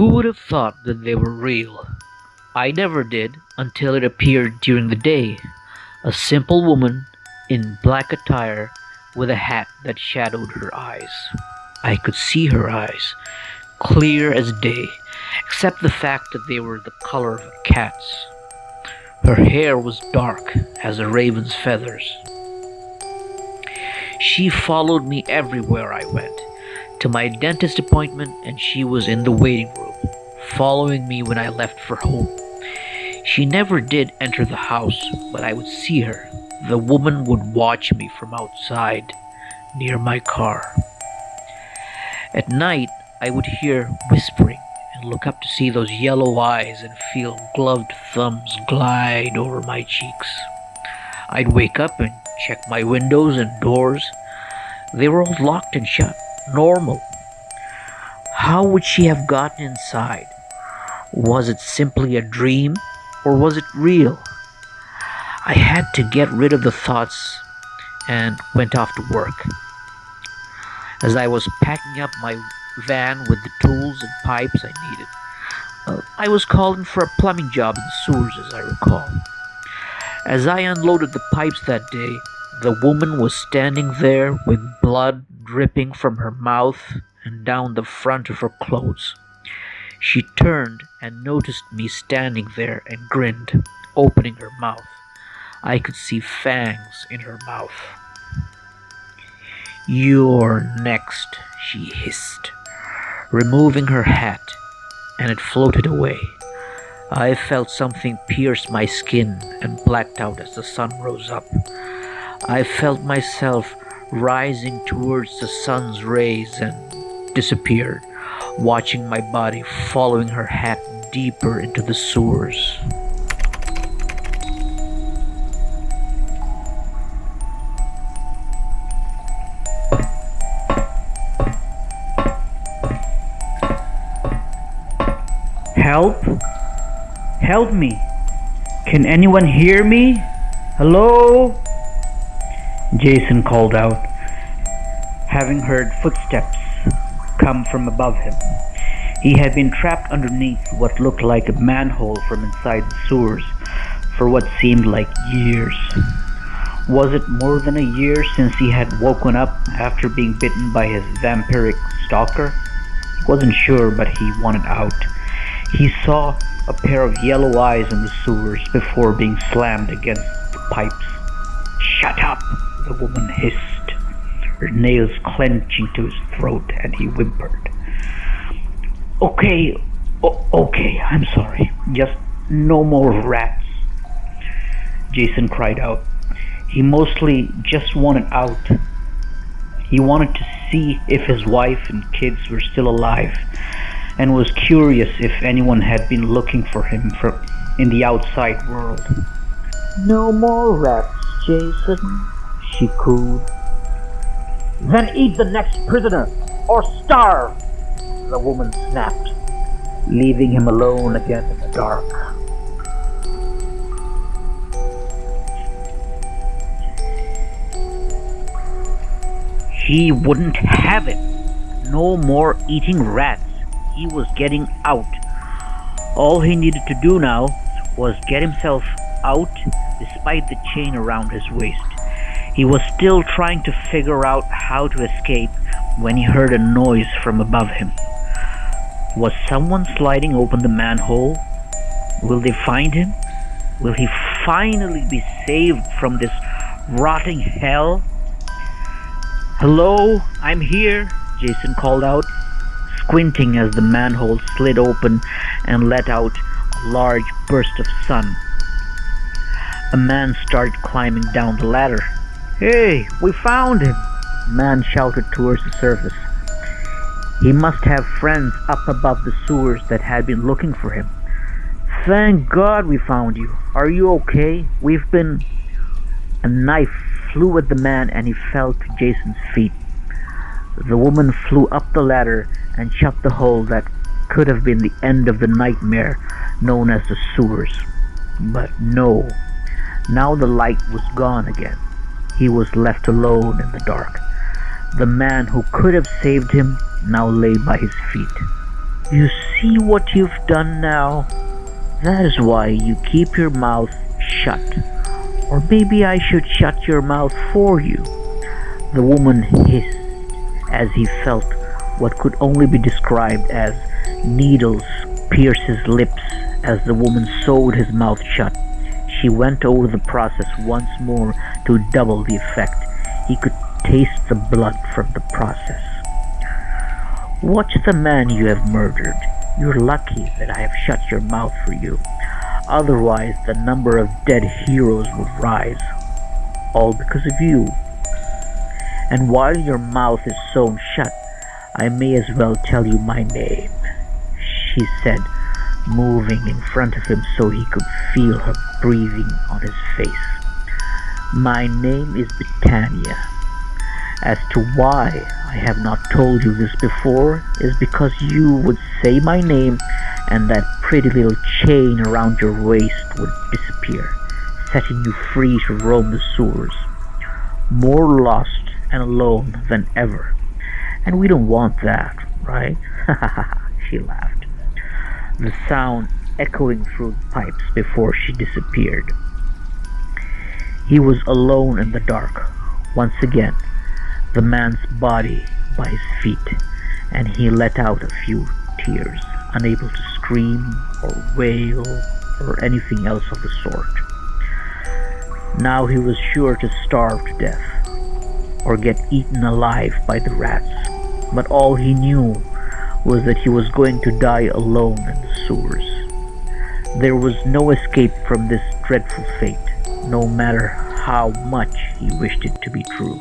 Who would have thought that they were real? I never did until it appeared during the day. A simple woman in black attire with a hat that shadowed her eyes. I could see her eyes, clear as day, except the fact that they were the color of a cat's. Her hair was dark as a raven's feathers. She followed me everywhere I went, to my dentist appointment, and she was in the waiting room, following me when I left for home. She never did enter the house, but I would see her. The woman would watch me from outside, near my car. At night, I would hear whispering and look up to see those yellow eyes and feel gloved thumbs glide over my cheeks. I'd wake up and check my windows and doors. They were all locked and shut. Normal. How would she have gotten inside? Was it simply a dream, or was it real? I had to get rid of the thoughts and went off to work. As I was packing up my van with the tools and pipes I needed, I was called in for a plumbing job in the sewers, as I recall. As I unloaded the pipes that day, the woman was standing there with blood dripping from her mouth and down the front of her clothes. She turned and noticed me standing there and grinned, opening her mouth. I could see fangs in her mouth. "You're next," she hissed, removing her hat, and it floated away. I felt something pierce my skin and blacked out as the sun rose up. I felt myself rising towards the sun's rays and disappeared, watching my body following her hat deeper into the sewers. Help! Help me! Can anyone hear me? Hello? Jason called out, having heard footsteps come from above him. He had been trapped underneath what looked like a manhole from inside the sewers for what seemed like years. Was it more than a year since he had woken up after being bitten by his vampiric stalker? He wasn't sure, but he wanted out. He saw a pair of yellow eyes in the sewers before being slammed against the pipes. "Shut up!" the woman hissed, her nails clenching to his throat, and he whimpered. Okay, I'm sorry. Just no more rats," Jason cried out. He mostly just wanted out. He wanted to see if his wife and kids were still alive, and was curious if anyone had been looking for him in the outside world. "No more rats, Jason," she cooed. "Then eat the next prisoner, or starve," the woman snapped, leaving him alone again in the dark. He wouldn't have it. No more eating rats. He was getting out. All he needed to do now was get himself out despite the chain around his waist. He was still trying to figure out how to escape when he heard a noise from above him. Was someone sliding open the manhole? Will they find him? Will he finally be saved from this rotting hell? "Hello, I'm here," Jason called out, squinting as the manhole slid open and let out a large burst of sun. A man started climbing down the ladder. "Hey, we found him!" the man shouted towards the surface. He must have friends up above the sewers that had been looking for him. "Thank God we found you. Are you okay? We've been..." A knife flew at the man and he fell to Jason's feet. The woman flew up the ladder and shut the hole that could have been the end of the nightmare known as the sewers. But no, now the light was gone again. He was left alone in the dark. The man who could have saved him now lay by his feet. You see what you've done now? That is why you keep your mouth shut. Or maybe I should shut your mouth for you. The woman hissed as he felt what could only be described as needles pierce his lips as the woman sewed his mouth shut. She went over the process once more to double the effect. He could taste the blood from the process. Watch the man you have murdered. You're lucky that I have shut your mouth for you. Otherwise, the number of dead heroes would rise. All because of you. And while your mouth is sewn shut, I may as well tell you my name, she said, moving in front of him so he could feel her breathing on his face. My name is Betania. As to why I have not told you this before is because you would say my name and that pretty little chain around your waist would disappear, setting you free to roam the sewers, more lost and alone than ever. And we don't want that, right? She laughed, the sound echoing through the pipes before she disappeared. He was alone in the dark, once again, the man's body by his feet, and he let out a few tears, unable to scream or wail or anything else of the sort. Now he was sure to starve to death, or get eaten alive by the rats, but all he knew was that he was going to die alone in the sewers. There was no escape from this dreadful fate, no matter how much he wished it to be true.